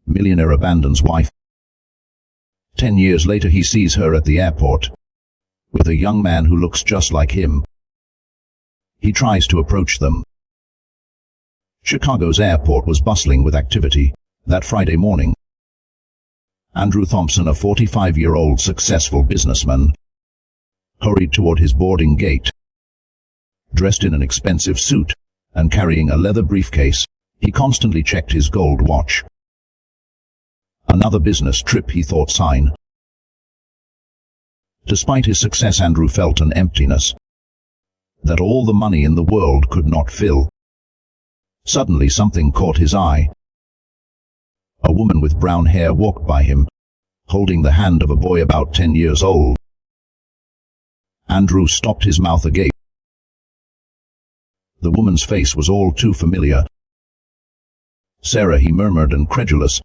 Millionaire abandons wife. 10 years later he sees her at the airport with a young man who looks just like him. He tries to approach them. Chicago's airport was bustling with activity that Friday morning. Andrew Thompson, a 45-year-old successful businessman, hurried toward his boarding gate. Dressed in an expensive suit and carrying a leather briefcase, he constantly checked his gold watch. Another business trip, he thought. Sign. Despite his success, Andrew felt an emptiness that all the money in the world could not fill. Suddenly something caught his eye. A woman with brown hair walked by him, holding the hand of a boy about 10 years old. Andrew stopped, his mouth agape. The woman's face was all too familiar. "Sarah," he murmured, incredulous.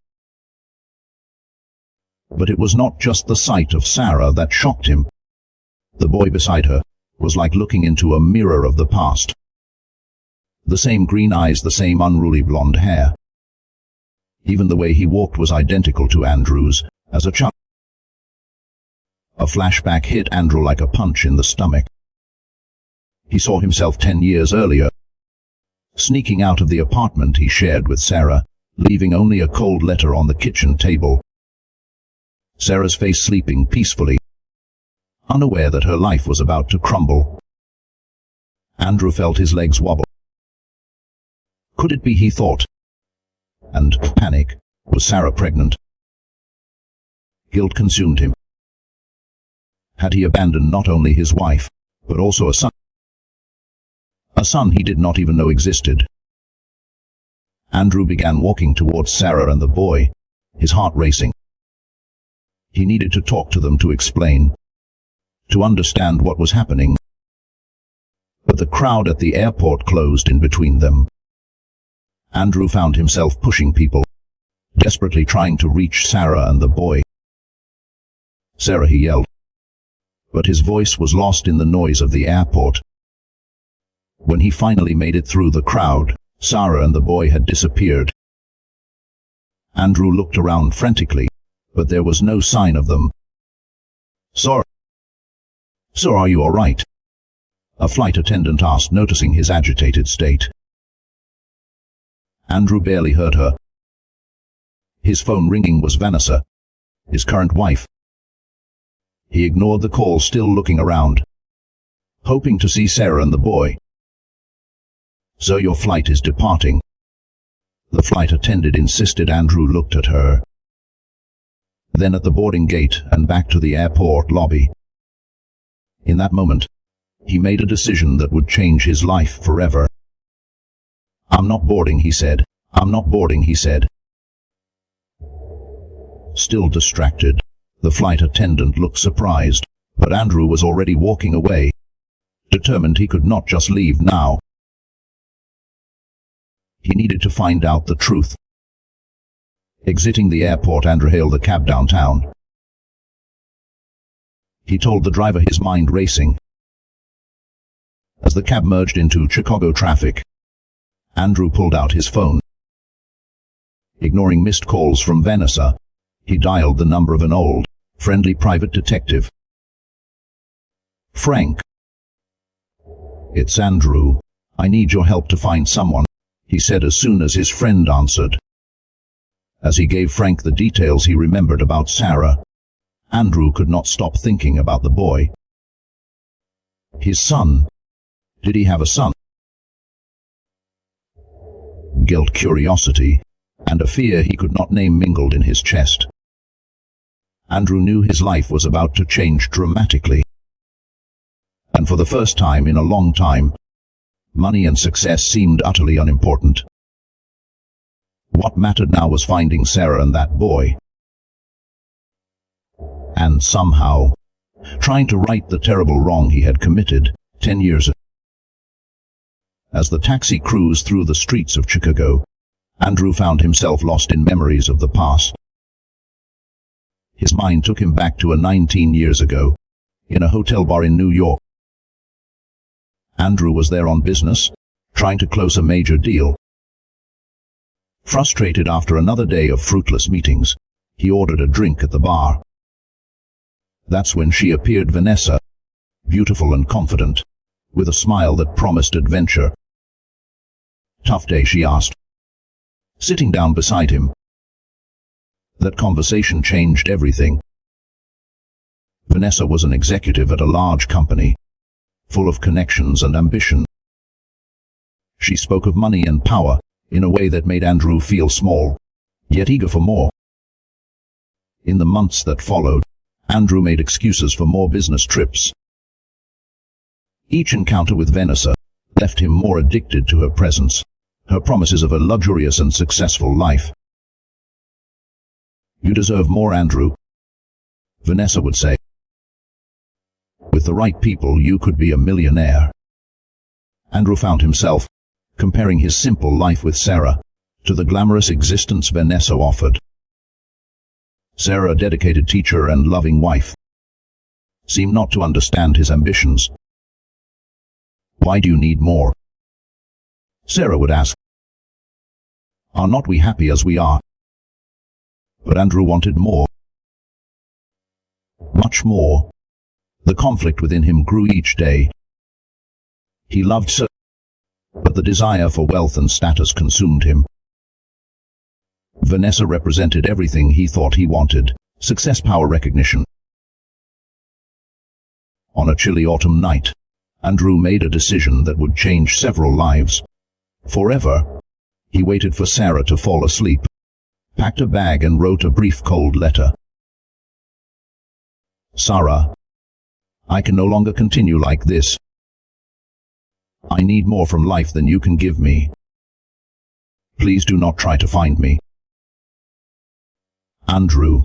But it was not just the sight of Sarah that shocked him. The boy beside her was like looking into a mirror of the past. The same green eyes, the same unruly blonde hair. Even the way he walked was identical to Andrew's as a child. A flashback hit Andrew like a punch in the stomach. He saw himself 10 years earlier, sneaking out of the apartment he shared with Sarah, leaving only a cold letter on the kitchen table. Sarah's face sleeping peacefully, unaware that her life was about to crumble. Andrew felt his legs wobble. Could it be, he thought? And panic. Was Sarah pregnant? Guilt consumed him. Had he abandoned not only his wife, but also a son? A son he did not even know existed. Andrew began walking towards Sarah and the boy, his heart racing. He needed to talk to them, to explain, to understand what was happening. But the crowd at the airport closed in between them. Andrew found himself pushing people, desperately trying to reach Sarah and the boy. "Sarah," he yelled. But his voice was lost in the noise of the airport. When he finally made it through the crowd, Sarah and the boy had disappeared. Andrew looked around frantically, but there was no sign of them. Sir, are you all right?" a flight attendant asked, noticing his agitated state. Andrew barely heard her. His phone ringing was Vanessa, his current wife. He ignored the call, still looking around, hoping to see Sarah and the boy. "So your flight is departing?" the flight attendant insisted. Andrew looked at her, then at the boarding gate, and back to the airport lobby. In that moment, he made a decision that would change his life forever. "I'm not boarding," he said. "I'm not boarding," he said. Still distracted, the flight attendant looked surprised, but Andrew was already walking away, determined he could not just leave now. He needed to find out the truth. Exiting the airport, Andrew hailed a cab downtown. He told the driver, his mind racing. As the cab merged into Chicago traffic, Andrew pulled out his phone. Ignoring missed calls from Vanessa, he dialed the number of an old, friendly private detective. "Frank. It's Andrew. I need your help to find someone," he said as soon as his friend answered. As he gave Frank the details he remembered about Sarah, Andrew could not stop thinking about the boy. His son. Did he have a son? Guilt, curiosity, and a fear he could not name mingled in his chest. Andrew knew his life was about to change dramatically. And for the first time in a long time, money and success seemed utterly unimportant. What mattered now was finding Sarah and that boy. And somehow, trying to right the terrible wrong he had committed 10 years ago. As the taxi cruised through the streets of Chicago, Andrew found himself lost in memories of the past. His mind took him back to 19 years ago, in a hotel bar in New York. Andrew was there on business, trying to close a major deal. Frustrated after another day of fruitless meetings, he ordered a drink at the bar. That's when she appeared, Vanessa, beautiful and confident, with a smile that promised adventure. "Tough day?" she asked, sitting down beside him. That conversation changed everything. Vanessa was an executive at a large company, full of connections and ambition. She spoke of money and power in a way that made Andrew feel small, yet eager for more. In the months that followed, Andrew made excuses for more business trips. Each encounter with Vanessa left him more addicted to her presence, her promises of a luxurious and successful life. "You deserve more, Andrew," Vanessa would say. "With the right people, you could be a millionaire." Andrew found himself comparing his simple life with Sarah to the glamorous existence Vanessa offered. Sarah, a dedicated teacher and loving wife, seemed not to understand his ambitions. "Why do you need more?" Sarah would ask. "Are not we happy as we are?" But Andrew wanted more. Much more. The conflict within him grew each day. He loved Sarah, but the desire for wealth and status consumed him. Vanessa represented everything he thought he wanted: success, power, recognition. On a chilly autumn night, Andrew made a decision that would change several lives. Forever. He waited for Sarah to fall asleep, packed a bag and wrote a brief cold letter. "Sarah, I can no longer continue like this. I need more from life than you can give me. Please do not try to find me." Andrew,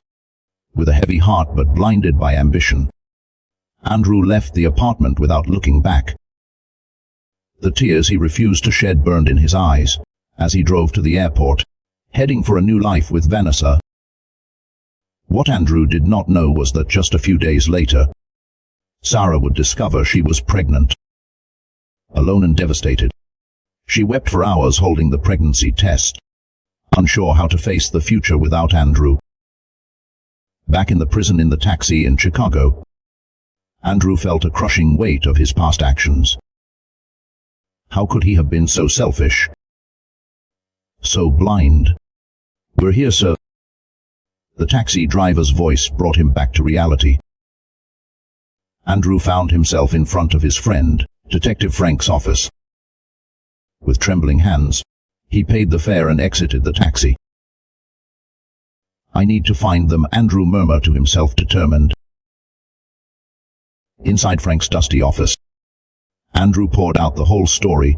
with a heavy heart but blinded by ambition, Andrew left the apartment without looking back. The tears he refused to shed burned in his eyes as he drove to the airport, heading for a new life with Vanessa. What Andrew did not know was that just a few days later, Sarah would discover she was pregnant. Alone and devastated, she wept for hours holding the pregnancy test, unsure how to face the future without Andrew. Back in the prison in the taxi in Chicago, Andrew felt a crushing weight of his past actions. How could he have been so selfish? So blind? "We're here, sir." The taxi driver's voice brought him back to reality. Andrew found himself in front of his friend, Detective Frank's office. With trembling hands, he paid the fare and exited the taxi. "I need to find them," Andrew murmured to himself, determined. Inside Frank's dusty office, Andrew poured out the whole story.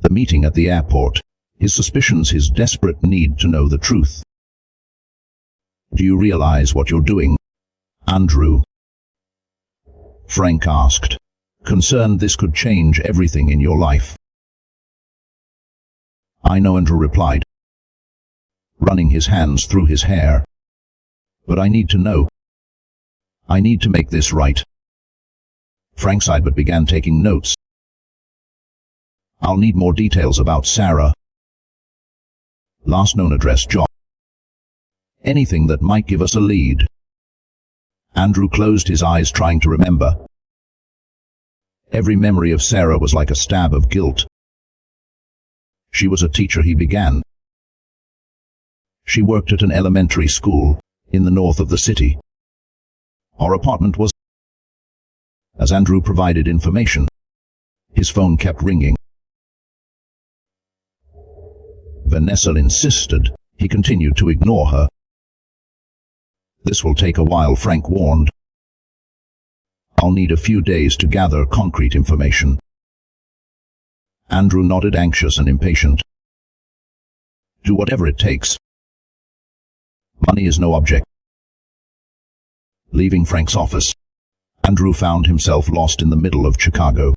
The meeting at the airport, his suspicions, his desperate need to know the truth. "Do you realize what you're doing, Andrew?" Frank asked, concerned this could change everything in your life. "I know," Andrew replied, running his hands through his hair. "But I need to know. I need to make this right." Frank sighed but began taking notes. "I'll need more details about Sarah. Last known address, job. Anything that might give us a lead." Andrew closed his eyes, trying to remember. Every memory of Sarah was like a stab of guilt. She was a teacher, he began. She worked at an elementary school in the north of the city. Our apartment was... As Andrew provided information, his phone kept ringing. Vanessa insisted. He continued to ignore her. "This will take a while," Frank warned. "I'll need a few days to gather concrete information." Andrew nodded, anxious and impatient. "Do whatever it takes. Money is no object." Leaving Frank's office, Andrew found himself lost in the middle of Chicago.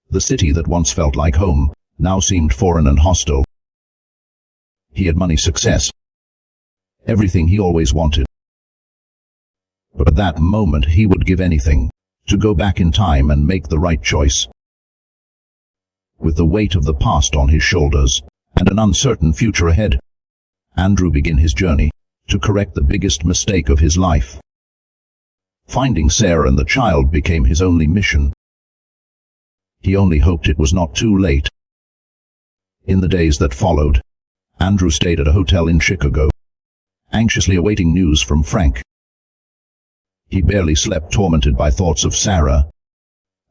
The city that once felt like home now seemed foreign and hostile. He had money, success, everything he always wanted. But at that moment he would give anything to go back in time and make the right choice. With the weight of the past on his shoulders, and an uncertain future ahead. Andrew began his journey to correct the biggest mistake of his life. Finding Sarah and the child became his only mission. He only hoped it was not too late. In the days that followed, Andrew stayed at a hotel in Chicago, anxiously awaiting news from Frank. He barely slept, tormented by thoughts of Sarah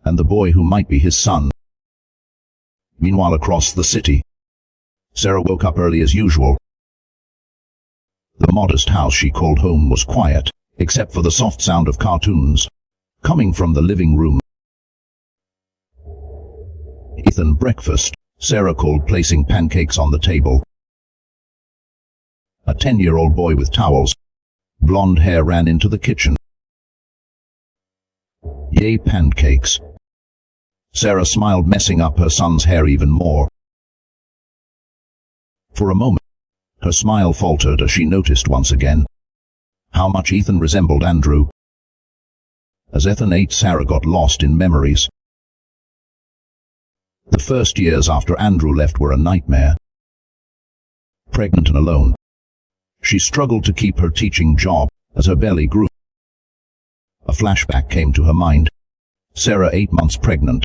and the boy who might be his son. Meanwhile, across the city, Sarah woke up early as usual. The modest house she called home was quiet, except for the soft sound of cartoons coming from the living room. Ethan, breakfast, Sarah called, placing pancakes on the table. A 10-year-old boy with towels, blonde hair ran into the kitchen. Yay, pancakes. Sarah smiled, messing up her son's hair even more. For a moment, her smile faltered as she noticed once again how much Ethan resembled Andrew. As Ethan ate, Sarah got lost in memories. The first years after Andrew left were a nightmare. Pregnant and alone, she struggled to keep her teaching job as her belly grew. A flashback came to her mind. Sarah, 8 months pregnant,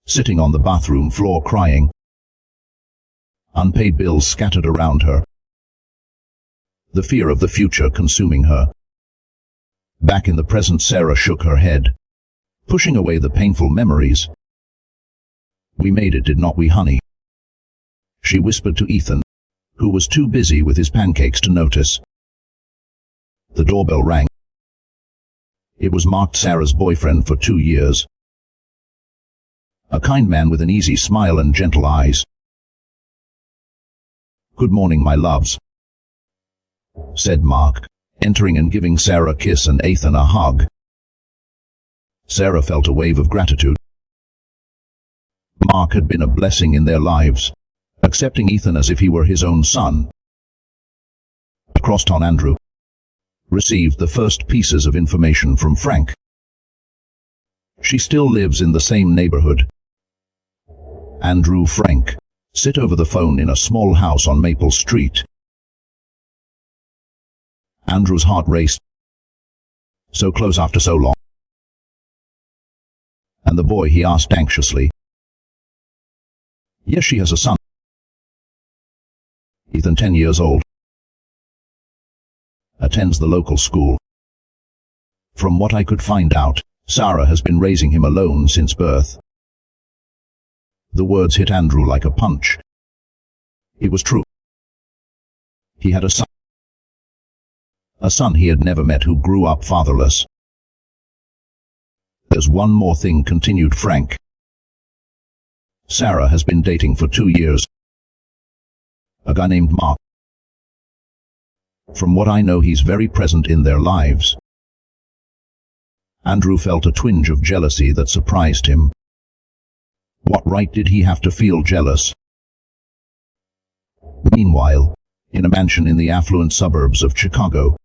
sitting on the bathroom floor crying. Unpaid bills scattered around her. The fear of the future consuming her. Back in the present, Sarah shook her head, pushing away the painful memories. We made it, did not we, honey? She whispered to Ethan, who was too busy with his pancakes to notice. The doorbell rang. It was Mark, Sarah's boyfriend for 2 years. A kind man with an easy smile and gentle eyes. "Good morning, my loves," said Mark, entering and giving Sarah a kiss and Ethan a hug. Sarah felt a wave of gratitude. Mark had been a blessing in their lives, accepting Ethan as if he were his own son. Across town, Andrew received the first pieces of information from Frank. She still lives in the same neighborhood. Andrew, Frank sit over the phone in a small house on Maple Street. Andrew's heart raced. So close after so long. And the boy, he asked anxiously. Yes, she has a son. Ethan, 10 years old. Attends the local school. From what I could find out, Sarah has been raising him alone since birth. The words hit Andrew like a punch. It was true. He had a son. A son he had never met, who grew up fatherless. There's one more thing, continued Frank. Sarah has been dating for 2 years. A guy named Mark. From what I know, he's very present in their lives. Andrew felt a twinge of jealousy that surprised him. What right did he have to feel jealous? Meanwhile, in a mansion in the affluent suburbs of Chicago,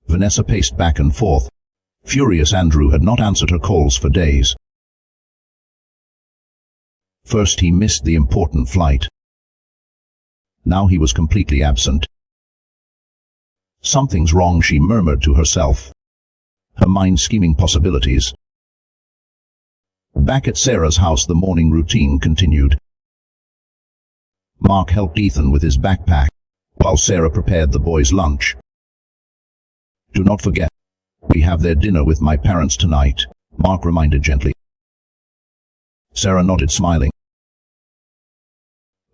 Vanessa paced back and forth. Furious, Andrew had not answered her calls for days. First, he missed the important flight. Now he was completely absent. Something's wrong, she murmured to herself, her mind scheming possibilities. Back at Sarah's house, the morning routine continued. Mark helped Ethan with his backpack, while Sarah prepared the boys' lunch. Do not forget, we have their dinner with my parents tonight, Mark reminded gently. Sarah nodded, smiling.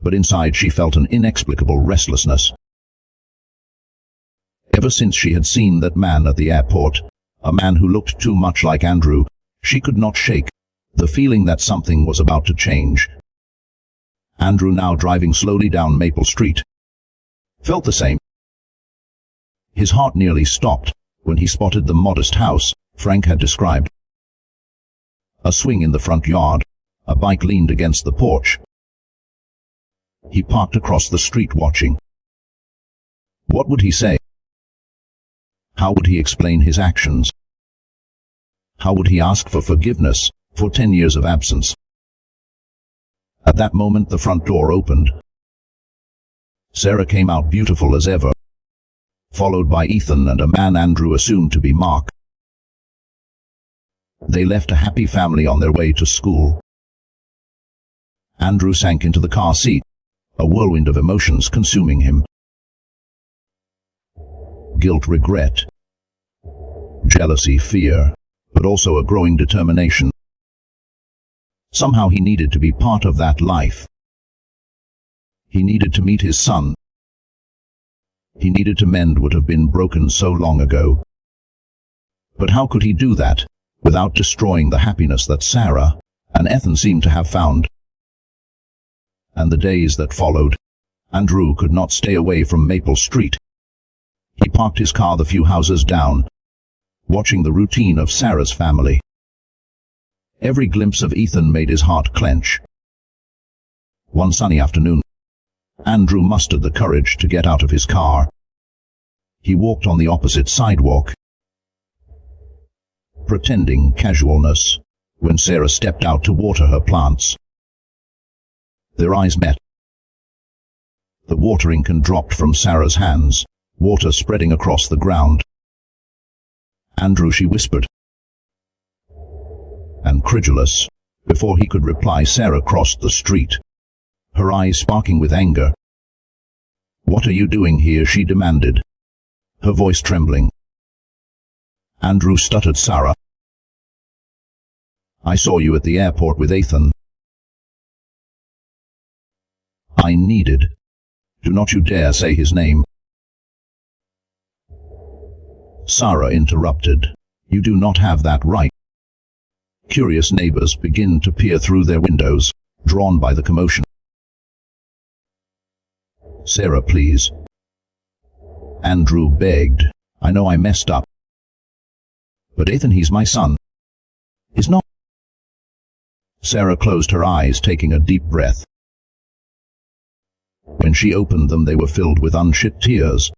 But inside she felt an inexplicable restlessness. Ever since she had seen that man at the airport, a man who looked too much like Andrew, she could not shake the feeling that something was about to change. Andrew, now driving slowly down Maple Street, felt the same. His heart nearly stopped when he spotted the modest house Frank had described. A swing in the front yard, a bike leaned against the porch. He parked across the street, watching. What would he say? How would he explain his actions? How would he ask for forgiveness for 10 years of absence? At that moment, the front door opened. Sarah came out beautiful as ever, followed by Ethan and a man Andrew assumed to be Mark. They left a happy family on their way to school. Andrew sank into the car seat, a whirlwind of emotions consuming him. Guilt, regret, jealousy, fear, but also a growing determination. Somehow he needed to be part of that life. He needed to meet his son. He needed to mend what had been broken so long ago. But how could he do that without destroying the happiness that Sarah and Ethan seemed to have found? And the days that followed, Andrew could not stay away from Maple Street. He parked his car the few houses down, watching the routine of Sarah's family. Every glimpse of Ethan made his heart clench. One sunny afternoon, Andrew mustered the courage to get out of his car. He walked on the opposite sidewalk, pretending casualness, when Sarah stepped out to water her plants. Their eyes met. The watering can dropped from Sarah's hands, water spreading across the ground. "Andrew," she whispered. And credulous, before he could reply, Sarah crossed the street, her eyes sparkling with anger. "What are you doing here?" she demanded, her voice trembling. Andrew stuttered. "Sarah, I saw you at the airport with Ethan. I needed." "Do not you dare say his name," Sarah interrupted. "You do not have that right." Curious neighbors begin to peer through their windows, drawn by the commotion. "Sarah, please," Andrew begged. "I know I messed up. But Ethan, he's my son. He's not." Sarah closed her eyes, taking a deep breath. When she opened them, they were filled with unshed tears.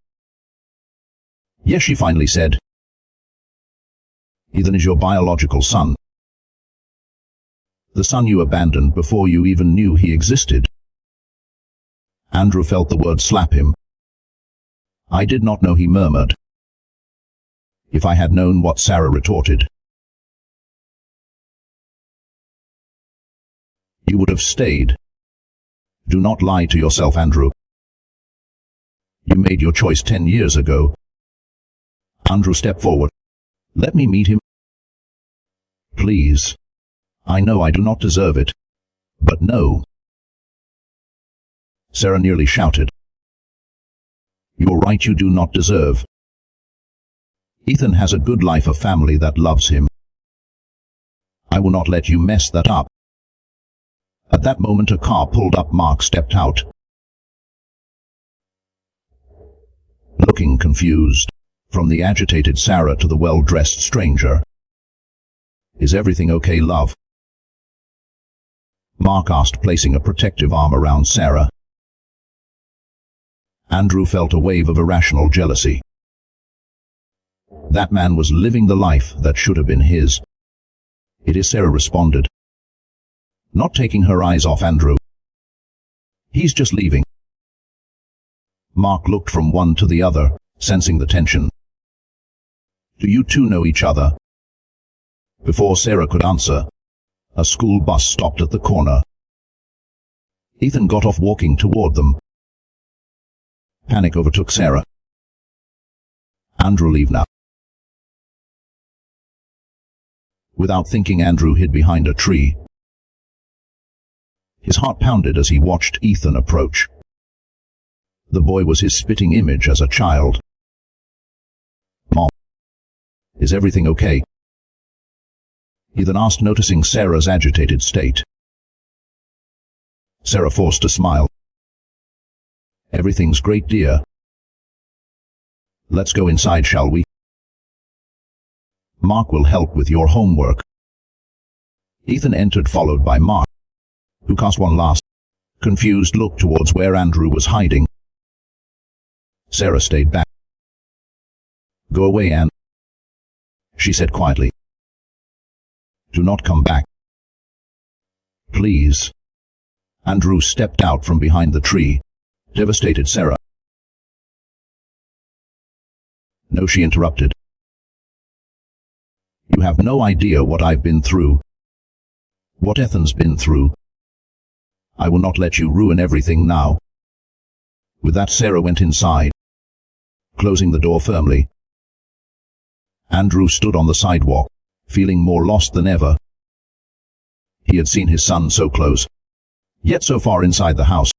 "Yes," she finally said. "Ethan is your biological son. The son you abandoned before you even knew he existed." Andrew felt the word slap him. "I did not know," he murmured. "If I had known what," Sarah retorted, "you would have stayed." "Do not lie to yourself, Andrew. You made your choice 10 years ago." Andrew stepped forward. "Let me meet him. Please. I know I do not deserve it. But no." Sarah nearly shouted. "You're right, you do not deserve. Ethan has a good life, a family that loves him. I will not let you mess that up." At that moment a car pulled up. Mark stepped out, looking confused, from the agitated Sarah to the well-dressed stranger. "Is everything okay, love?" Mark asked, placing a protective arm around Sarah. Andrew felt a wave of irrational jealousy. That man was living the life that should have been his. "It is," Sarah responded, not taking her eyes off Andrew. "He's just leaving." Mark looked from one to the other, sensing the tension. "Do you two know each other?" Before Sarah could answer, a school bus stopped at the corner. Ethan got off, walking toward them. Panic overtook Sarah. "Andrew, leave now." Without thinking, Andrew hid behind a tree. His heart pounded as he watched Ethan approach. The boy was his spitting image as a child. "Mom, is everything okay?" Ethan asked, noticing Sarah's agitated state. Sarah forced a smile. "Everything's great, dear. Let's go inside, shall we? Mark will help with your homework." Ethan entered, followed by Mark, who cast one last, confused look towards where Andrew was hiding. Sarah stayed back. "Go away, Anne," she said quietly. "Do not come back. Please." Andrew stepped out from behind the tree, Devastated Sarah. No, she interrupted. You have no idea what I've been through. What Ethan's been through. I will not let you ruin everything now. With that, Sarah went inside, closing the door firmly. Andrew stood on the sidewalk, feeling more lost than ever. He had seen his son so close, yet so far inside the house.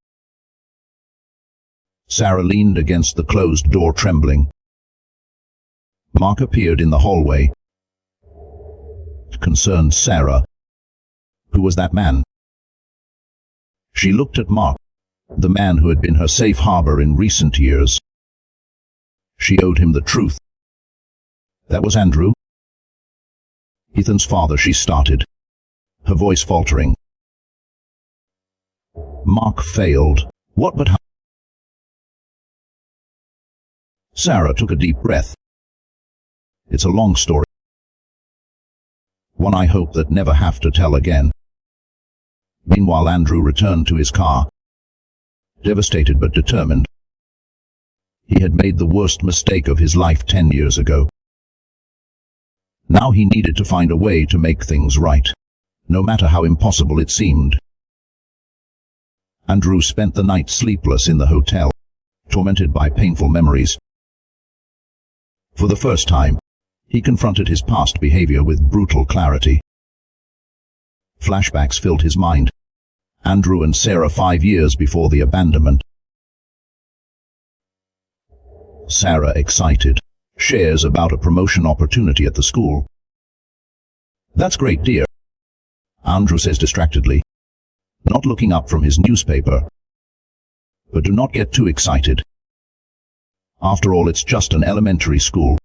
Sarah leaned against the closed door, trembling. Mark appeared in the hallway. Concerned Sarah. Who was that man? She looked at Mark, the man who had been her safe harbor in recent years. She owed him the truth. That was Andrew? Ethan's father, she started, her voice faltering. Mark failed. What but how? Sarah took a deep breath. It's a long story. One I hope that never have to tell again. Meanwhile, Andrew returned to his car, devastated but determined. He had made the worst mistake of his life 10 years ago. Now he needed to find a way to make things right, no matter how impossible it seemed. Andrew spent the night sleepless in the hotel, tormented by painful memories. For the first time, he confronted his past behavior with brutal clarity. Flashbacks filled his mind. Andrew and Sarah 5 years before the abandonment. Sarah, excited, shares about a promotion opportunity at the school. That's great, dear, Andrew says distractedly, not looking up from his newspaper. But do not get too excited. After all, it's just an elementary school.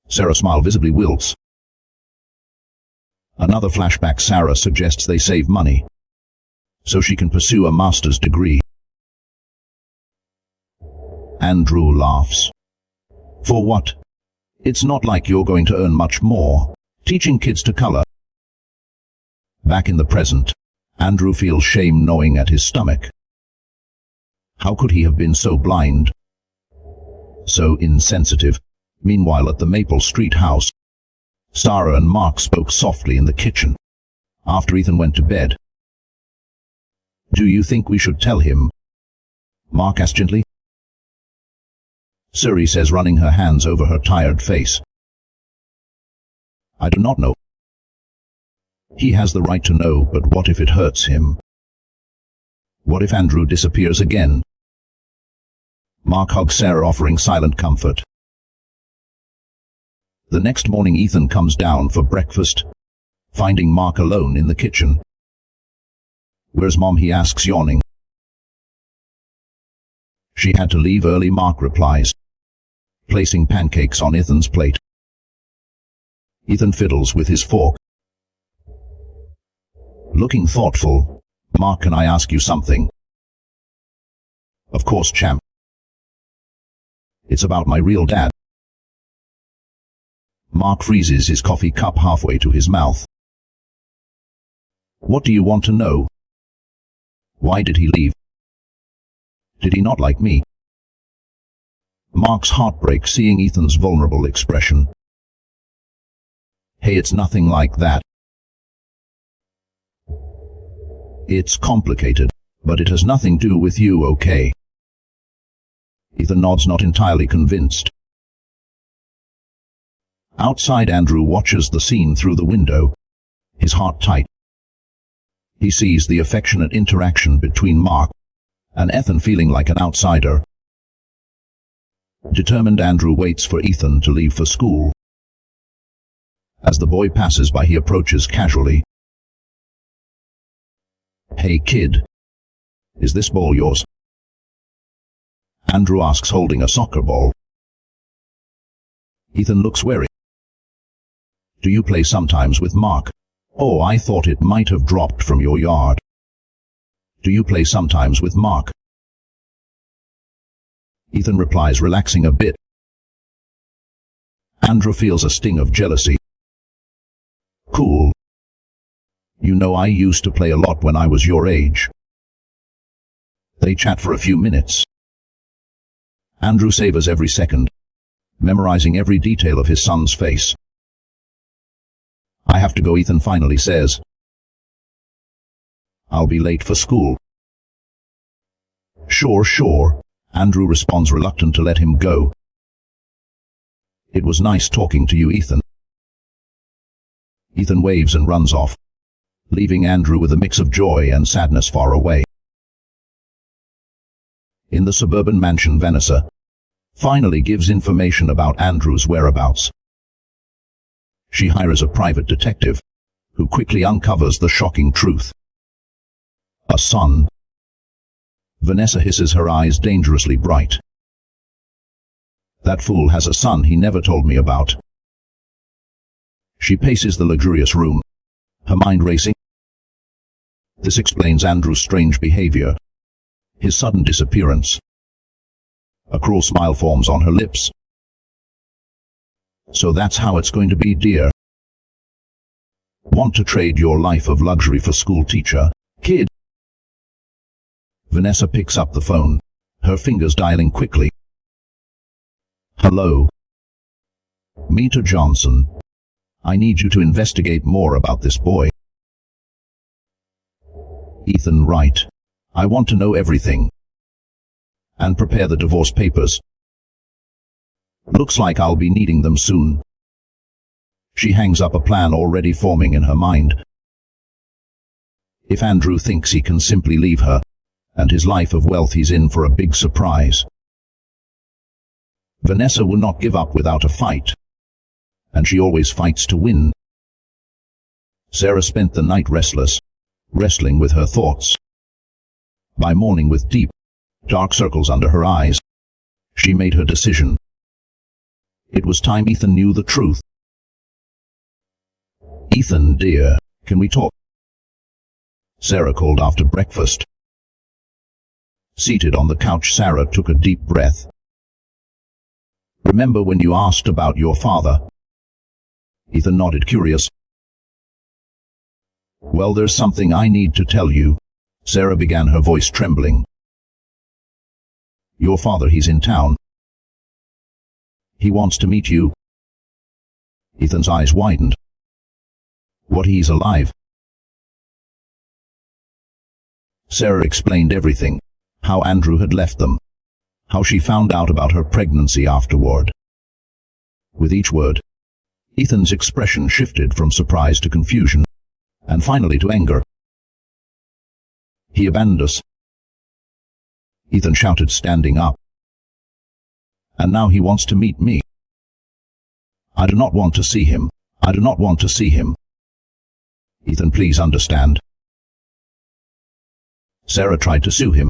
Sarah's smile visibly wilts. Another flashback. Sarah suggests they save money, so she can pursue a master's degree. Andrew laughs. For what? It's not like you're going to earn much more, teaching kids to color. Back in the present, Andrew feels shame gnawing at his stomach. How could he have been so blind? So insensitive. Meanwhile, at the Maple Street house, Sarah and Mark spoke softly in the kitchen, after Ethan went to bed. Do you think we should tell him? Mark asked gently. Suri says, running her hands over her tired face. I do not know. He has the right to know, but what if it hurts him? What if Andrew disappears again? Mark hugs Sarah, offering silent comfort. The next morning, Ethan comes down for breakfast, finding Mark alone in the kitchen. Where's Mom? He asks, yawning. She had to leave early, Mark replies, placing pancakes on Ethan's plate. Ethan fiddles with his fork. Looking thoughtful, Mark, can I ask you something? Of course, champ. It's about my real dad. Mark freezes his coffee cup halfway to his mouth. What do you want to know? Why did he leave? Did he not like me? Mark's heart breaks seeing Ethan's vulnerable expression. Hey, it's nothing like that. It's complicated, but it has nothing to do with you, okay? Ethan nods, not entirely convinced. Outside, Andrew watches the scene through the window, his heart tight. He sees the affectionate interaction between Mark and Ethan, feeling like an outsider. Determined, Andrew waits for Ethan to leave for school. As the boy passes by, he approaches casually. Hey kid, is this ball yours? Andrew asks, holding a soccer ball. Ethan looks wary. Do you play sometimes with Mark? Oh, I thought it might have dropped from your yard. Do you play sometimes with Mark? Ethan replies, relaxing a bit. Andrew feels a sting of jealousy. Cool. You know, I used to play a lot when I was your age. They chat for a few minutes. Andrew savors every second, memorizing every detail of his son's face. I have to go, Ethan finally says. I'll be late for school. Sure. Andrew responds, reluctant to let him go. It was nice talking to you, Ethan. Ethan waves and runs off, leaving Andrew with a mix of joy and sadness far away. In the suburban mansion, Vanessa finally gives information about Andrew's whereabouts. She hires a private detective, who quickly uncovers the shocking truth. A son. Vanessa hisses, her eyes dangerously bright. That fool has a son he never told me about. She paces the luxurious room, her mind racing. This explains Andrew's strange behavior, his sudden disappearance. A cruel smile forms on her lips. So that's how it's going to be, dear. Want to trade your life of luxury for school teacher, kid? Vanessa picks up the phone, her fingers dialing quickly. Hello? Meta Johnson. I need you to investigate more about this boy. Ethan, right. I want to know everything. And prepare the divorce papers. Looks like I'll be needing them soon. She hangs up, a plan already forming in her mind. If Andrew thinks he can simply leave her and his life of wealth, he's in for a big surprise. Vanessa will not give up without a fight, and she always fights to win. Sarah spent the night restless, wrestling with her thoughts. By morning, with deep, dark circles under her eyes, she made her decision. It was time Ethan knew the truth. Ethan, dear, can we talk? Sarah called after breakfast. Seated on the couch, Sarah took a deep breath. Remember when you asked about your father? Ethan nodded, curious. Well, there's something I need to tell you, Sarah began, her voice trembling. Your father, he's in town. He wants to meet you. Ethan's eyes widened. What, he's alive? Sarah explained everything. How Andrew had left them. How she found out about her pregnancy afterward. With each word, Ethan's expression shifted from surprise to confusion, and finally to anger. He abandoned us, Ethan shouted, standing up. And now he wants to meet me. I do not want to see him. I do not want to see him. Ethan, please understand. Sarah tried to sue him.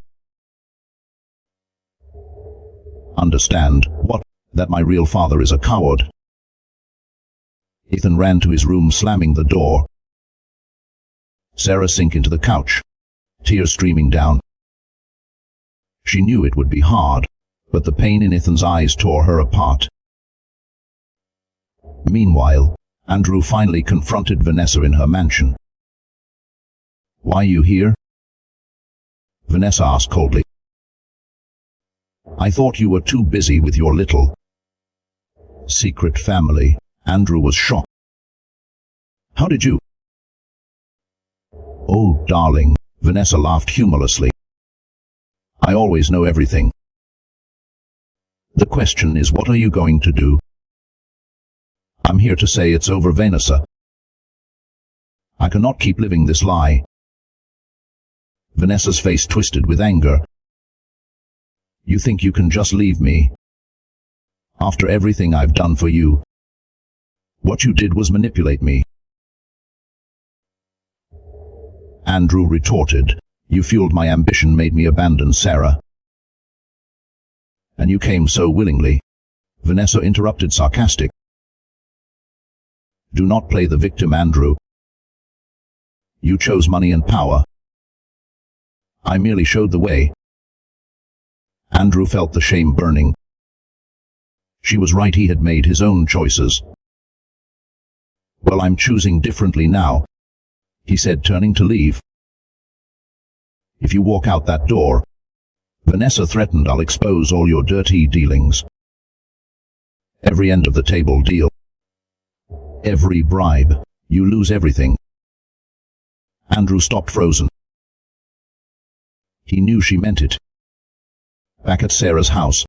Understand what? That my real father is a coward. Ethan ran to his room, slamming the door. Sarah sank into the couch, tears streaming down. She knew it would be hard, but the pain in Ethan's eyes tore her apart. Meanwhile, Andrew finally confronted Vanessa in her mansion. Why are you here? Vanessa asked coldly. I thought you were too busy with your little secret family. Andrew was shocked. How did you? Oh, darling, Vanessa laughed humorlessly. I always know everything. The question is, what are you going to do? I'm here to say it's over, Vanessa. I cannot keep living this lie. Vanessa's face twisted with anger. You think you can just leave me? After everything I've done for you? What you did was manipulate me. Andrew retorted. You fueled my ambition, made me abandon Sarah. And you came so willingly. Vanessa interrupted, sarcastic. Do not play the victim, Andrew. You chose money and power. I merely showed the way. Andrew felt the shame burning. She was right, he had made his own choices. Well, I'm choosing differently now, he said, turning to leave. If you walk out that door, Vanessa threatened, "I'll expose all your dirty dealings. Every end of the table deal. Every bribe. You lose everything." Andrew stopped frozen. He knew she meant it. Back at Sarah's house,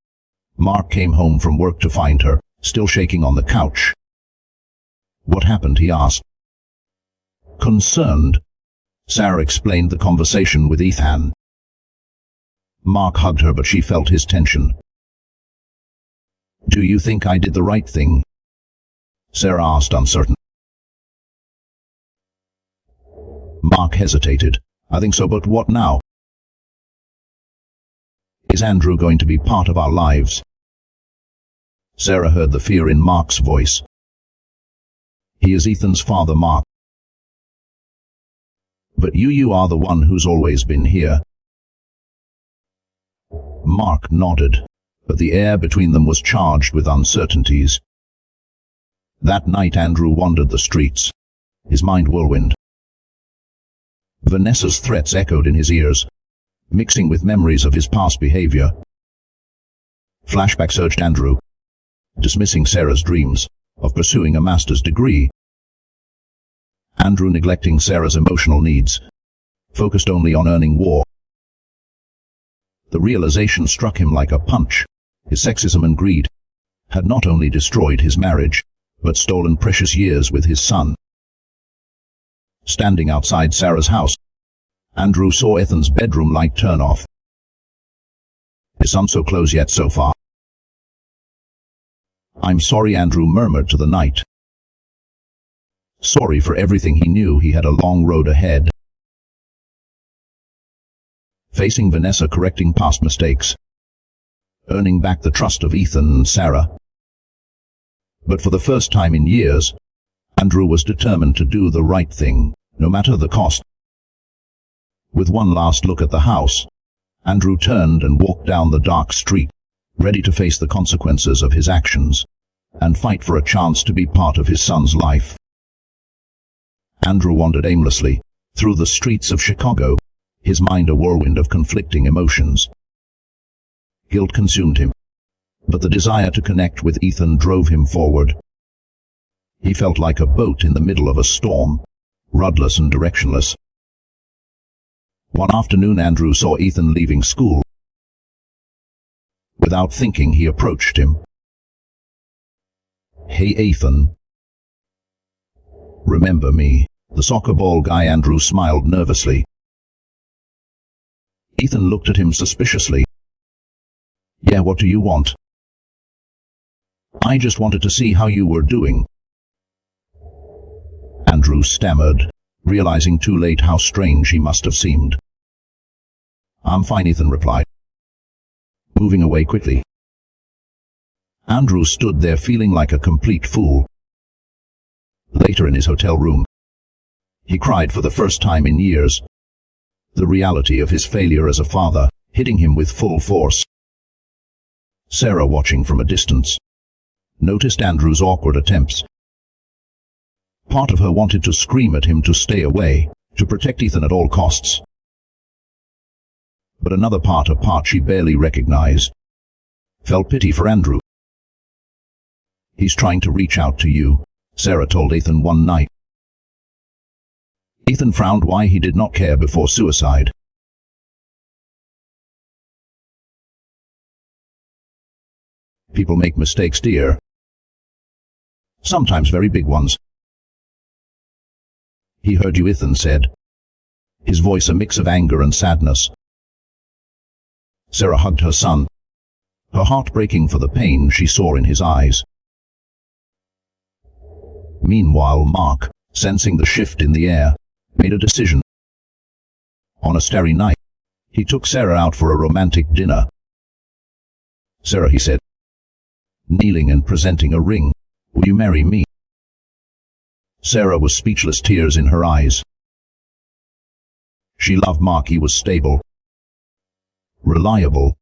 Mark came home from work to find her, still shaking on the couch. "What happened?" he asked. Concerned, Sarah explained the conversation with Ethan. Mark hugged her, but she felt his tension. "Do you think I did the right thing?" Sarah asked, uncertain. Mark hesitated. "I think so, but what now? Is Andrew going to be part of our lives?" Sarah heard the fear in Mark's voice. "He is Ethan's father, Mark. But you are the one who's always been here." Mark nodded, but the air between them was charged with uncertainties. That night Andrew wandered the streets, his mind whirlwind. Vanessa's threats echoed in his ears, mixing with memories of his past behavior. Flashbacks urged Andrew, dismissing Sarah's dreams of pursuing a master's degree. Andrew neglecting Sarah's emotional needs, focused only on earning war. The realization struck him like a punch. His sexism and greed had not only destroyed his marriage, but stolen precious years with his son. Standing outside Sarah's house, Andrew saw Ethan's bedroom light turn off. His son so close yet so far. "I'm sorry," Andrew murmured to the night. Sorry for everything. He knew he had a long road ahead. Facing Vanessa, correcting past mistakes, earning back the trust of Ethan and Sarah. But for the first time in years, Andrew was determined to do the right thing, no matter the cost. With one last look at the house, Andrew turned and walked down the dark street, ready to face the consequences of his actions, and fight for a chance to be part of his son's life. Andrew wandered aimlessly through the streets of Chicago, his mind a whirlwind of conflicting emotions. Guilt consumed him, but the desire to connect with Ethan drove him forward. He felt like a boat in the middle of a storm, rudderless and directionless. One afternoon Andrew saw Ethan leaving school. Without thinking, he approached him. "Hey Ethan. Remember me, the soccer ball guy?" Andrew smiled nervously. Ethan looked at him suspiciously. "Yeah, what do you want?" "I just wanted to see how you were doing." Andrew stammered, realizing too late how strange he must have seemed. "I'm fine," Ethan replied, moving away quickly. Andrew stood there feeling like a complete fool. Later in his hotel room, he cried for the first time in years. The reality of his failure as a father hitting him with full force. Sarah, watching from a distance, noticed Andrew's awkward attempts. Part of her wanted to scream at him to stay away, to protect Ethan at all costs. But another part, a part she barely recognized, felt pity for Andrew. "He's trying to reach out to you," Sarah told Ethan one night. Ethan frowned. Why? He did not care before suicide. "People make mistakes, dear. Sometimes very big ones." "He heard you," Ethan said, his voice a mix of anger and sadness. Sarah hugged her son, her heart breaking for the pain she saw in his eyes. Meanwhile, Mark, sensing the shift in the air, made a decision. On a starry night, he took Sarah out for a romantic dinner. "Sarah," he said, kneeling and presenting a ring, "will you marry me?" Sarah was speechless, tears in her eyes. She loved Mark. He was stable, reliable,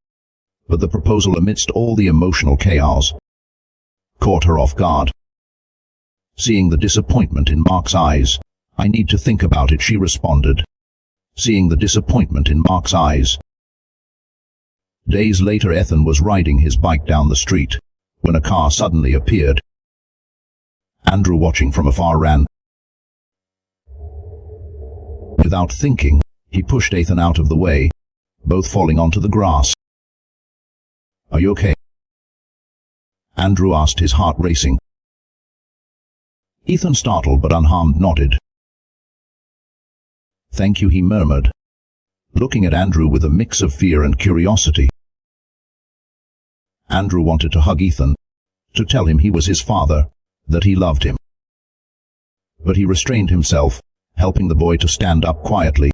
but the proposal, amidst all the emotional chaos, caught her off guard. Seeing the disappointment in Mark's eyes, "I need to think about it," she responded. Seeing the disappointment in Mark's eyes, Days later, Ethan was riding his bike down the street when a car suddenly appeared. Andrew, watching from afar, ran. Without thinking, he pushed Ethan out of the way, both falling onto the grass. "Are you okay?" Andrew asked, his heart racing. Ethan, startled but unharmed, nodded. "Thank you," he murmured, looking at Andrew with a mix of fear and curiosity. Andrew wanted to hug Ethan, to tell him he was his father, that he loved him. But he restrained himself, helping the boy to stand up quietly.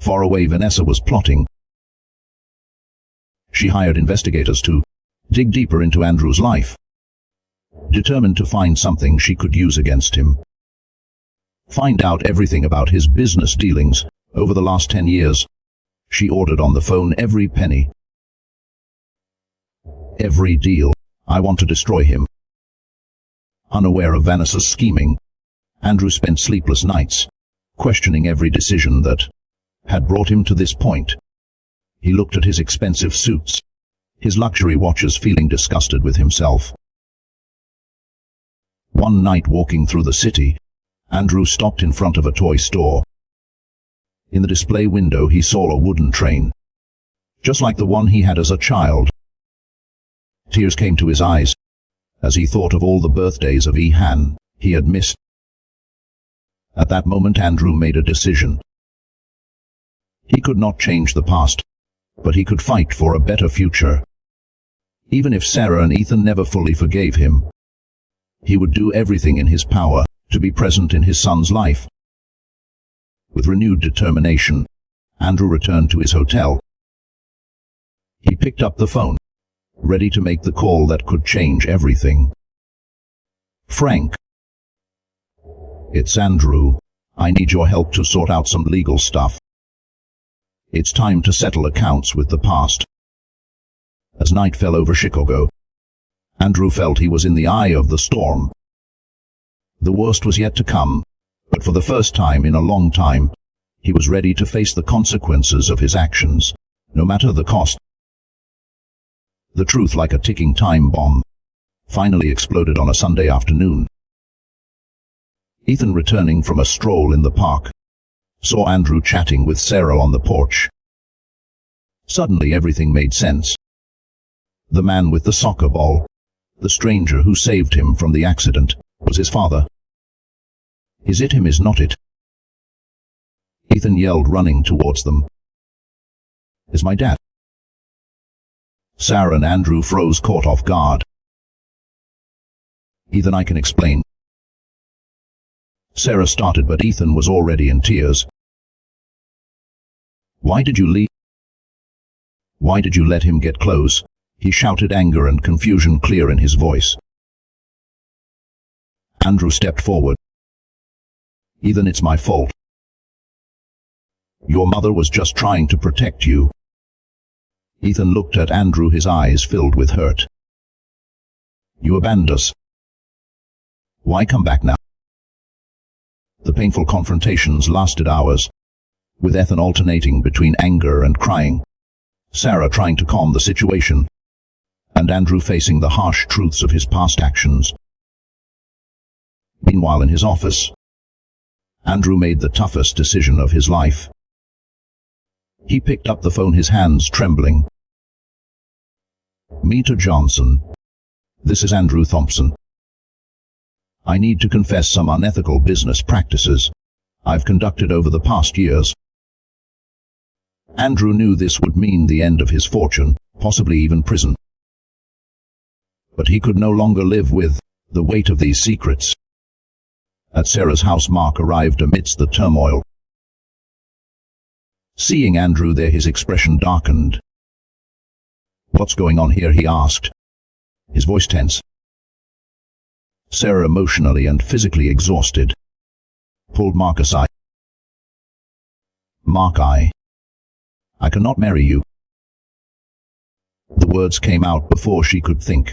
Far away, Vanessa was plotting. She hired investigators to dig deeper into Andrew's life, determined to find something she could use against him. Find out everything about his business dealings over the last 10 years. She ordered on the phone every penny, every deal. "I want to destroy him." Unaware of Vanessa's scheming, Andrew spent sleepless nights, questioning every decision that had brought him to this point. He looked at his expensive suits, his luxury watches, feeling disgusted with himself. One night, walking through the city, Andrew stopped in front of a toy store. In the display window, he saw a wooden train, just like the one he had as a child. Tears came to his eyes as he thought of all the birthdays of Ihan he had missed. At that moment, Andrew made a decision. He could not change the past, but he could fight for a better future. Even if Sarah and Ethan never fully forgave him, he would do everything in his power to be present in his son's life. With renewed determination, Andrew returned to his hotel. He picked up the phone, ready to make the call that could change everything. "Frank. It's Andrew. I need your help to sort out some legal stuff. It's time to settle accounts with the past." As night fell over Chicago, Andrew felt he was in the eye of the storm. The worst was yet to come, but for the first time in a long time, he was ready to face the consequences of his actions, no matter the cost. The truth, like a ticking time bomb, finally exploded on a Sunday afternoon. Ethan, returning from a stroll in the park, saw Andrew chatting with Sarah on the porch. Suddenly everything made sense. The man with the soccer ball, the stranger who saved him from the accident, was his father. "Is it him? Is not it?" Ethan yelled, running towards them. "Is my dad?" Sarah and Andrew froze, caught off guard. "Ethan, I can explain." Sarah started, but Ethan was already in tears. "Why did you leave? Why did you let him get close?" he shouted, anger and confusion clear in his voice. Andrew stepped forward. "Ethan, it's my fault. Your mother was just trying to protect you." Ethan looked at Andrew, his eyes filled with hurt. "You abandoned us. Why come back now?" The painful confrontations lasted hours, with Ethan alternating between anger and crying, Sarah trying to calm the situation, and Andrew facing the harsh truths of his past actions. Meanwhile, in his office, Andrew made the toughest decision of his life. He picked up the phone, his hands trembling. "Meta Johnson. This is Andrew Thompson. I need to confess some unethical business practices I've conducted over the past years." Andrew knew this would mean the end of his fortune, possibly even prison. But he could no longer live with the weight of these secrets. At Sarah's house, Mark arrived amidst the turmoil. Seeing Andrew there, his expression darkened. "What's going on here?" he asked, his voice tense. Sarah, emotionally and physically exhausted, pulled Mark aside. "Mark, I cannot marry you." The words came out before she could think.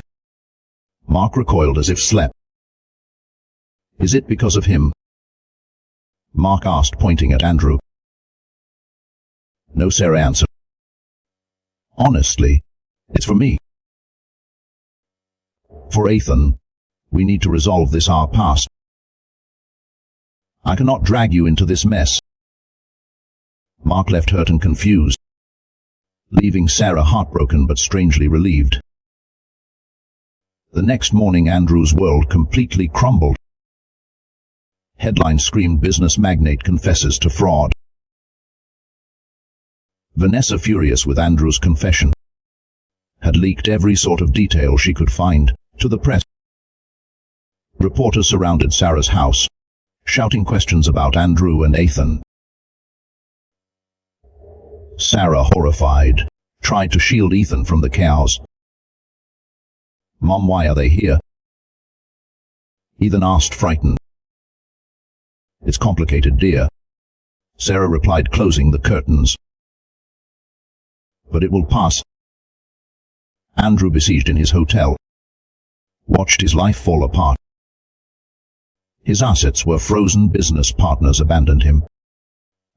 Mark recoiled as if slept. "Is it because of him?" Mark asked, pointing at Andrew. "No," Sarah answered. Honestly, it's for me. For Ethan. We need to resolve this our past. I cannot drag you into this mess. Mark left hurt and confused, leaving Sarah heartbroken but strangely relieved. The next morning, Andrew's world completely crumbled. Headlines screamed, "Business magnate confesses to fraud." Vanessa, furious with Andrew's confession, had leaked every sort of detail she could find to the press. Reporters surrounded Sarah's house, shouting questions about Andrew and Ethan. Sarah, horrified, tried to shield Ethan from the chaos. "Mom, why are they here?" Ethan asked, frightened. "It's complicated, dear," Sarah replied, closing the curtains. "But it will pass." Andrew, besieged in his hotel, watched his life fall apart. His assets were frozen, business partners abandoned him,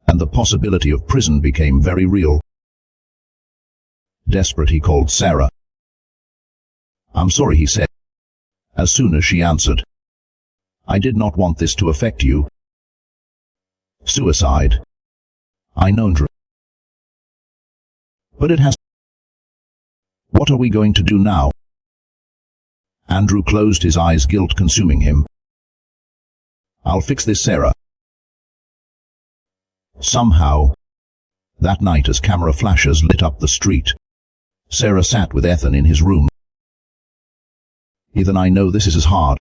and the possibility of prison became very real. Desperate, he called Sarah. "I'm sorry," he said, as soon as she answered. "I did not want this to affect you." "Suicide. I know, Andrew. But it has. What are we going to do now?" Andrew closed his eyes, guilt consuming him. "I'll fix this, Sarah." Somehow, that night, as camera flashes lit up the street, Sarah sat with Ethan in his room. "Ethan, I know this is hard,"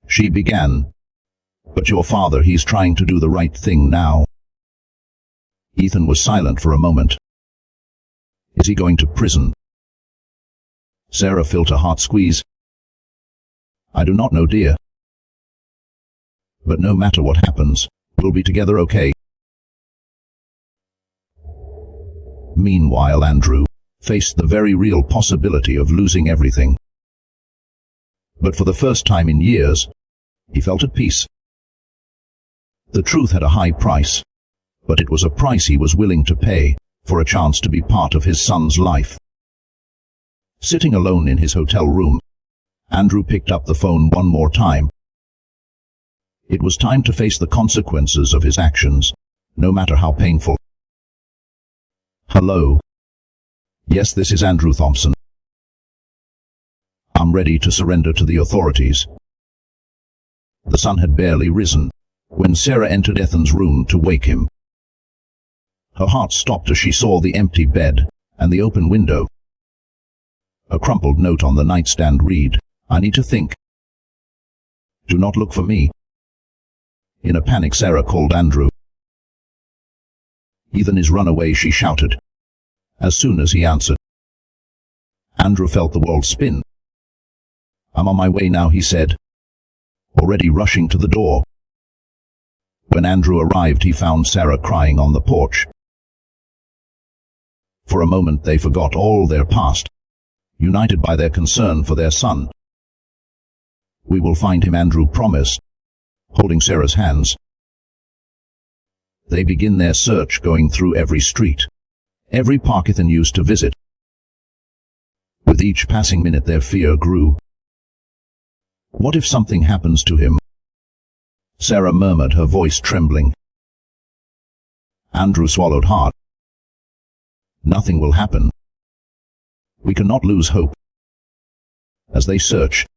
she began, "but your father, he's trying to do the right thing now." Ethan was silent for a moment. "Is he going to prison?" Sarah felt a heart squeeze. "I do not know, dear. But no matter what happens, we'll be together, okay?" Meanwhile, Andrew faced the very real possibility of losing everything. But for the first time in years, he felt at peace. The truth had a high price, but it was a price he was willing to pay for a chance to be part of his son's life. Sitting alone in his hotel room, Andrew picked up the phone one more time. It was time to face the consequences of his actions, no matter how painful. "Hello? Yes, this is Andrew Thompson. I'm ready to surrender to the authorities." The sun had barely risen when Sarah entered Ethan's room to wake him. Her heart stopped as she saw the empty bed and the open window. A crumpled note on the nightstand read, "I need to think. Do not look for me." In a panic, Sarah called Andrew. "Ethan is run away," she shouted. As soon as he answered, Andrew felt the world spin. "I'm on my way now," he said, already rushing to the door. When Andrew arrived, he found Sarah crying on the porch. For a moment they forgot all their past, united by their concern for their son. "We will find him," Andrew promised, holding Sarah's hands. They begin their search, going through every street, every park Ethan used to visit. With each passing minute their fear grew. "What if something happens to him?" Sarah murmured, her voice trembling. Andrew swallowed hard. "Nothing will happen. We cannot lose hope." As they searched,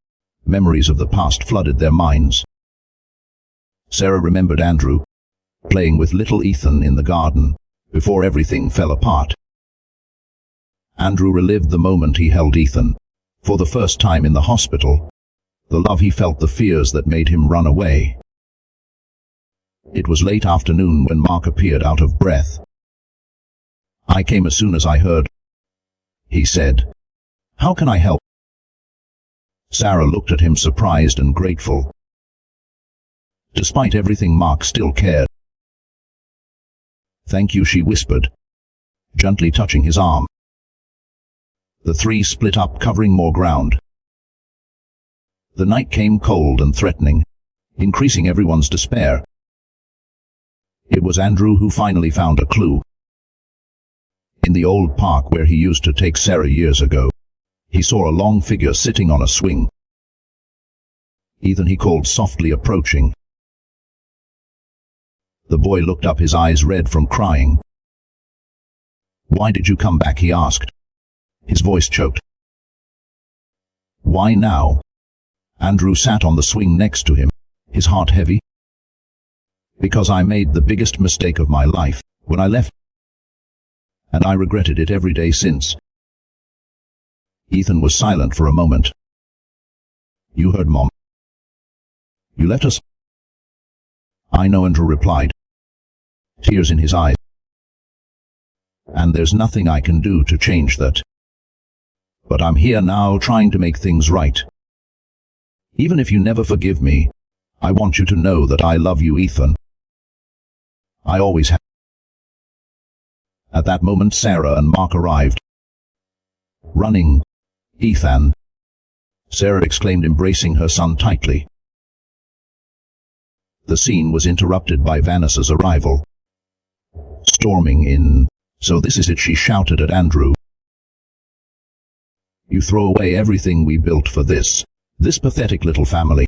memories of the past flooded their minds. Sarah remembered Andrew playing with little Ethan in the garden before everything fell apart. Andrew relived the moment he held Ethan for the first time in the hospital, the love he felt, the fears that made him run away. It was late afternoon when Mark appeared, out of breath. "I came as soon as I heard," he said. "How can I help?" Sarah looked at him, surprised and grateful. Despite everything, Mark still cared. "Thank you," she whispered, gently touching his arm. The three split up, covering more ground. The night came cold and threatening, increasing everyone's despair. It was Andrew who finally found a clue. In the old park where he used to take Sarah years ago, he saw a long figure sitting on a swing. Ethan, he called softly, approaching. The boy looked up, his eyes red from crying. "Why did you come back?" he asked. His voice choked. "Why now?" Andrew sat on the swing next to him, his heart heavy. "Because I made the biggest mistake of my life when I left, and I regretted it every day since." Ethan was silent for a moment. "You heard Mom. You left us." "I know," Andrew replied, tears in his eyes. "And there's nothing I can do to change that. But I'm here now trying to make things right. Even if you never forgive me, I want you to know that I love you, Ethan. I always have." At that moment, Sarah and Mark arrived. "Running, Ethan," Sarah exclaimed, embracing her son tightly. The scene was interrupted by Vanessa's arrival. Storming in. "So this is it," she shouted at Andrew. "You throw away everything we built for this pathetic little family."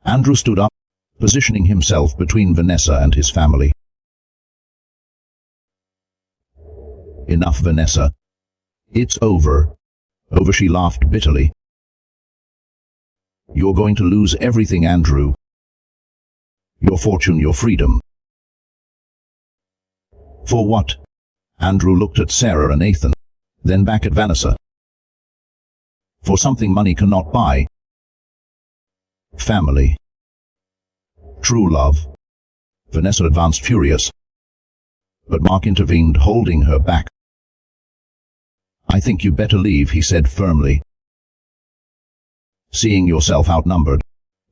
Andrew stood up, positioning himself between Vanessa and his family. "Enough, Vanessa. It's over." Over, she laughed bitterly. "You're going to lose everything, Andrew. Your fortune, your freedom." "For what?" Andrew looked at Sarah and Ethan, then back at Vanessa. "For something money cannot buy. Family. True love." Vanessa advanced, furious. But Mark intervened, holding her back. "I think you better leave," he said firmly. "Seeing yourself outnumbered."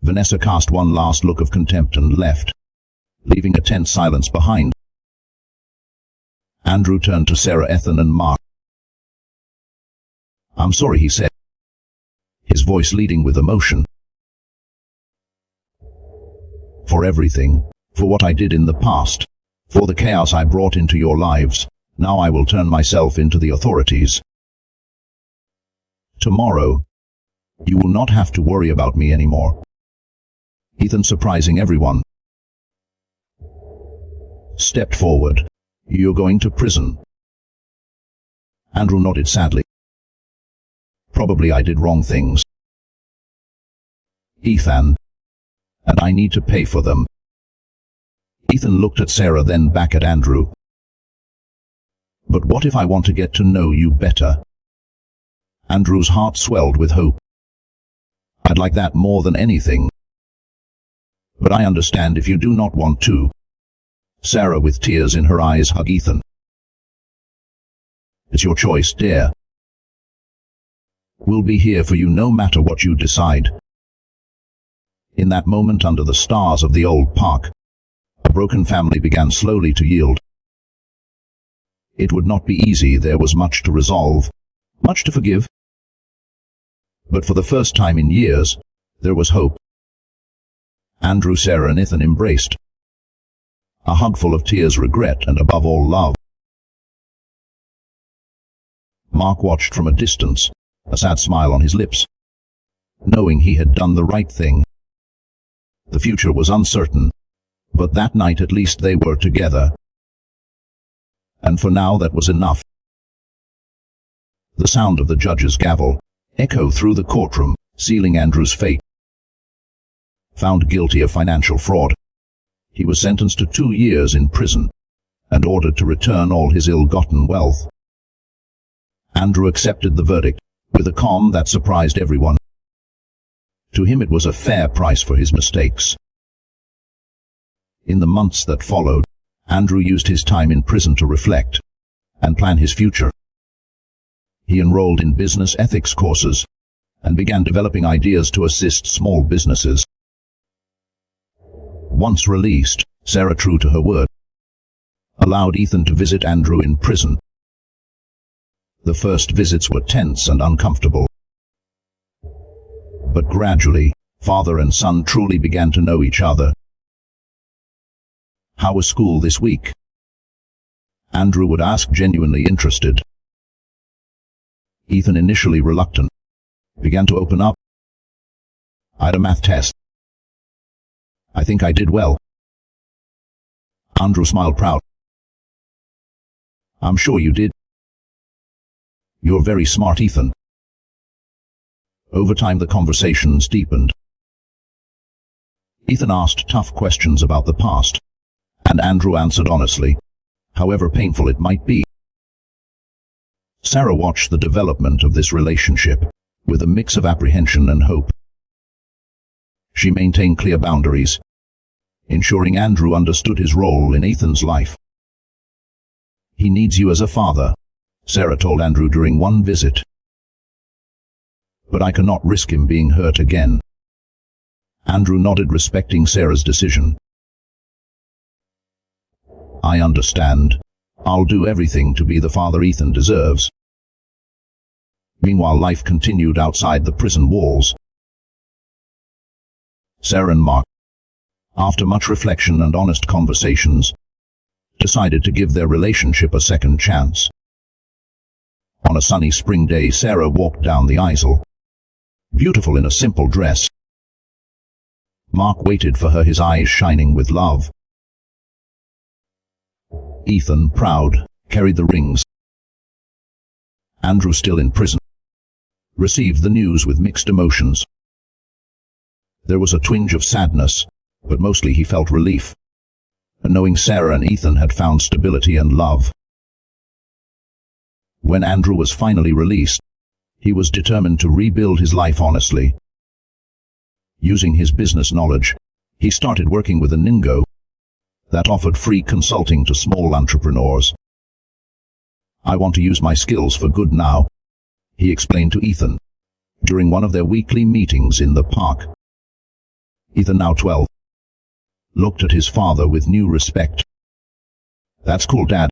Vanessa cast one last look of contempt and left, leaving a tense silence behind. Andrew turned to Sarah, Ethan, and Mark. "I'm sorry," he said, his voice leading with emotion. "For everything, for what I did in the past, for the chaos I brought into your lives. Now I will turn myself into the authorities. Tomorrow, you will not have to worry about me anymore." Ethan, surprising everyone, stepped forward. "You're going to prison." Andrew nodded sadly. "Probably I did wrong things, Ethan, and I need to pay for them." Ethan looked at Sarah, then back at Andrew. "But what if I want to get to know you better?" Andrew's heart swelled with hope. "I'd like that more than anything. But I understand if you do not want to." Sarah, with tears in her eyes, hugged Ethan. "It's your choice, dear. We'll be here for you no matter what you decide." In that moment, under the stars of the old park, a broken family began slowly to yield. It would not be easy. There was much to resolve, much to forgive. But for the first time in years, there was hope. Andrew, Sarah, and Ethan embraced. A hug full of tears, regret, and above all, love. Mark watched from a distance, a sad smile on his lips, knowing he had done the right thing. The future was uncertain, but that night at least they were together. And for now that was enough. The sound of the judge's gavel echoed through the courtroom, sealing Andrew's fate. Found guilty of financial fraud, he was sentenced to 2 years in prison and ordered to return all his ill-gotten wealth. Andrew accepted the verdict with a calm that surprised everyone. To him it was a fair price for his mistakes. In the months that followed, Andrew used his time in prison to reflect and plan his future. He enrolled in business ethics courses and began developing ideas to assist small businesses. Once released, Sarah, true to her word, allowed Ethan to visit Andrew in prison. The first visits were tense and uncomfortable. But gradually, father and son truly began to know each other. "How was school this week?" Andrew would ask, genuinely interested. Ethan, initially reluctant, began to open up. "I had a math test. I think I did well." Andrew smiled proud. "I'm sure you did. You're very smart, Ethan." Over time, the conversations deepened. Ethan asked tough questions about the past, and Andrew answered honestly, however painful it might be. Sarah watched the development of this relationship with a mix of apprehension and hope. She maintained clear boundaries, ensuring Andrew understood his role in Ethan's life. "He needs you as a father," Sarah told Andrew during one visit. "But I cannot risk him being hurt again." Andrew nodded, respecting Sarah's decision. "I understand. I'll do everything to be the father Ethan deserves." Meanwhile, life continued outside the prison walls. Sarah and Mark, after much reflection and honest conversations, decided to give their relationship a second chance. On a sunny spring day, Sarah walked down the aisle, beautiful in a simple dress. Mark waited for her, his eyes shining with love. Ethan, proud, carried the rings. Andrew, still in prison, received the news with mixed emotions. There was a twinge of sadness, but mostly he felt relief, knowing Sarah and Ethan had found stability and love. When Andrew was finally released, he was determined to rebuild his life honestly. Using his business knowledge, he started working with a Ningo that offered free consulting to small entrepreneurs. "I want to use my skills for good now," he explained to Ethan during one of their weekly meetings in the park. Ethan, now 12, looked at his father with new respect. "That's cool, Dad."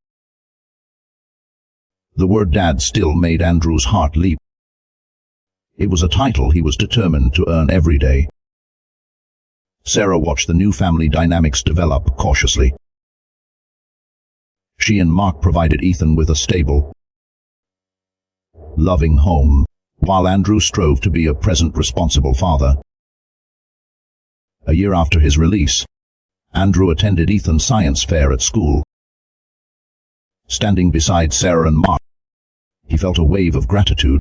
The word "Dad" still made Andrew's heart leap. It was a title he was determined to earn every day. Sarah watched the new family dynamics develop cautiously. She and Mark provided Ethan with a stable, loving home, while Andrew strove to be a present, responsible father. A year after his release, Andrew attended Ethan's science fair at school. Standing beside Sarah and Mark, he felt a wave of gratitude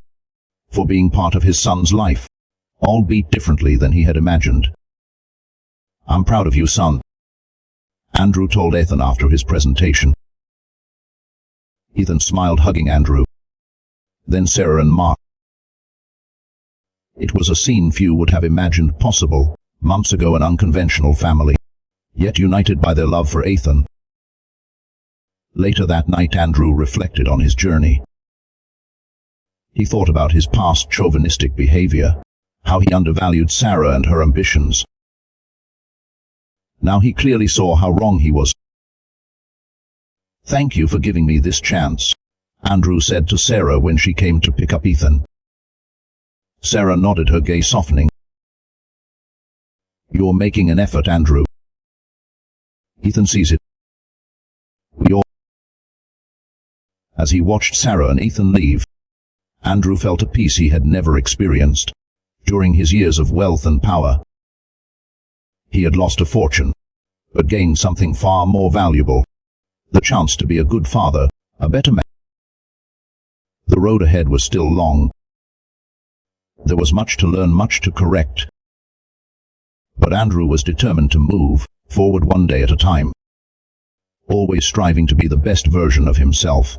for being part of his son's life, albeit differently than he had imagined. "I'm proud of you, son," Andrew told Ethan after his presentation. Ethan smiled, hugging Andrew, then Sarah and Mark. It was a scene few would have imagined possible months ago, an unconventional family, yet united by their love for Ethan. Later that night, Andrew reflected on his journey. He thought about his past chauvinistic behavior, how he undervalued Sarah and her ambitions. Now he clearly saw how wrong he was. "Thank you for giving me this chance," Andrew said to Sarah when she came to pick up Ethan. Sarah nodded, her gaze softening. "You're making an effort, Andrew." Ethan sees it. We all. As he watched Sarah and Ethan leave, Andrew felt a peace he had never experienced during his years of wealth and power. He had lost a fortune, but gained something far more valuable: the chance to be a good father, a better man. The road ahead was still long. There was much to learn, much to correct. But Andrew was determined to move forward one day at a time, always striving to be the best version of himself.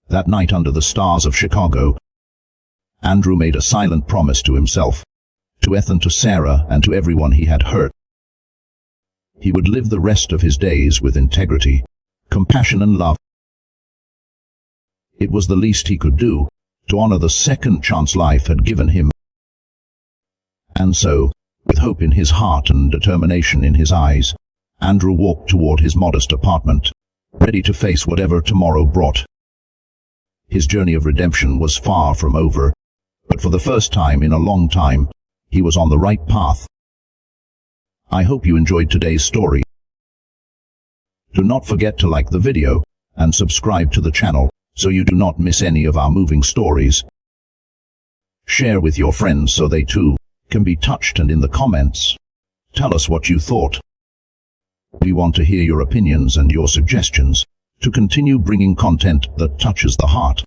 That night, under the stars of Chicago, Andrew made a silent promise to himself, to Ethan, to Sarah, and to everyone he had hurt. He would live the rest of his days with integrity, compassion, and love. It was the least he could do, to honor the second chance life had given him. And so, with hope in his heart and determination in his eyes, Andrew walked toward his modest apartment, ready to face whatever tomorrow brought. His journey of redemption was far from over, but for the first time in a long time, he was on the right path. I hope you enjoyed today's story. Do not forget to like the video and subscribe to the channel so you do not miss any of our moving stories. Share with your friends so they too can be touched, and in the comments, tell us what you thought. We want to hear your opinions and your suggestions to continue bringing content that touches the heart.